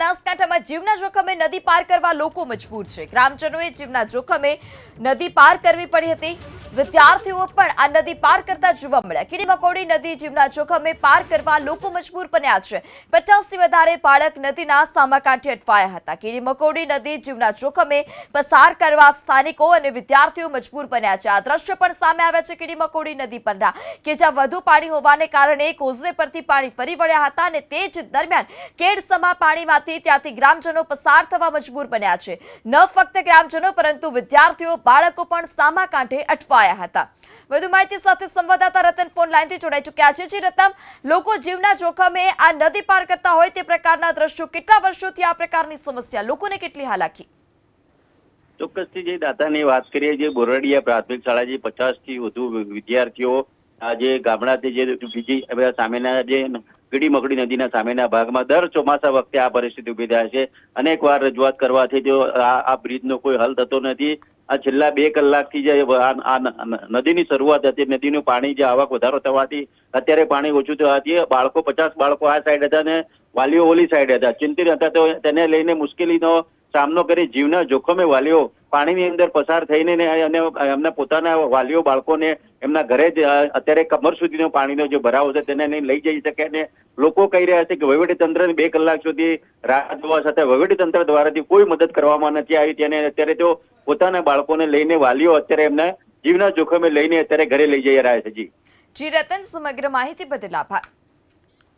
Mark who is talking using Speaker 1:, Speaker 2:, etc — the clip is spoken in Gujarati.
Speaker 1: બનાસકાંઠામાં જીવના જોખમે નદી પાર કરવા લોકો મજબૂર છે। ગ્રામજનોએ જીવના જોખમે નદી પાર કરવી પડી હતી। વિદ્યાર્થીઓ પણ આ નદી પાર કરતા જોવા મળ્યા। કીડી મકોડી નદી જીવના જોખમે પાર કરવા લોકો મજબૂર બન્યા છે। 50 થી વધારે બાળક નદીના સામા કાંઠે અટવાયા હતા। કીડી મકોડી નદી જીવના જોખમે પસાર કરવા સ્થાનિકો અને વિદ્યાર્થીઓ મજબૂર બન્યા છે। આ દ્રશ્ય પણ સામે આવ્યા છે કીડી મકોડી નદી પરના કે જ્યાં વધુ પાણી હોવાને કારણે કોઝવે પરથી પાણી ફરી વળ્યા હતા અને તે જ દરમિયાન કેડસમા પાણીમાંથી ત્યાંથી ગ્રામજનો પસાર થવા મજબૂર બન્યા છે। ન ફક્ત ગ્રામજનો પરંતુ વિદ્યાર્થીઓ બાળકો પણ સામા કાંઠે અટવાયા હતા। વધુ માહિતી સાથે સંવાદદાતા રતન ફોન લાઈનથી જોડાઈ ચૂક્યા છે। જી રતન, લોકો જીવના જોખમે આ નદી પાર કરતા હોય તે પ્રકારના દ્રશ્યો, કેટલા વર્ષોથી આ પ્રકારની સમસ્યા, લોકોને કેટલી હાલાકી?
Speaker 2: ચોક્કસથી જે દાતાની વાત કરીએ, જે બોરડિયા પ્રાથમિક શાળા જે 50 થી વધુ વિદ્યાર્થીઓ આજે ગામડાથી જે બીજી સામેના જે કીડી મકોડી નદીના સામેના ભાગમાં દર ચોમાસા વખતે આ પરિસ્થિતિ ઉભી થાય છે। અનેક વાર રજૂઆત કરવાથી જો આ બ્રિજનો કોઈ હલ થતો નથી। આ છેલ્લા 2 કલાકથી જે નદીની શરૂઆત હતી, નદીનું પાણી જે આવક વધારો થવાથી અત્યારે પાણી ઓછું થવાથી બાળકો 50 બાળકો આ સાઈડ હતા અને વાલીઓ ઓલી સાઈડ હતા, ચિંતિત હતા। તો તેને લઈને મુશ્કેલીનો સામનો કરી જીવના જોખમે વાલીઓ પાણીની અંદર પસાર થઈને અને એમના પોતાના વાલીઓ બાળકોને એમના ઘરે જ અત્યારે કમર સુધીનો પાણીનો જે ભરાવો છે તેને લઈ જઈ શકે। અને લોકો કહી રહ્યા છે કે વહીવટીતંત્ર 2 કલાક સુધી રાહ જોવા છતાં વહીવટીતંત્ર દ્વારાથી કોઈ મદદ કરવામાં નથી આવી। તેને અત્યારે તો પોતાના બાળકોને લઈને વાલીઓ અત્યારે એમના જીવના જોખમે લઈને અત્યારે ઘરે લઈ જઈ રહ્યા છે। જી
Speaker 1: રતન, સમગ્ર માહિતી બદલ આભાર।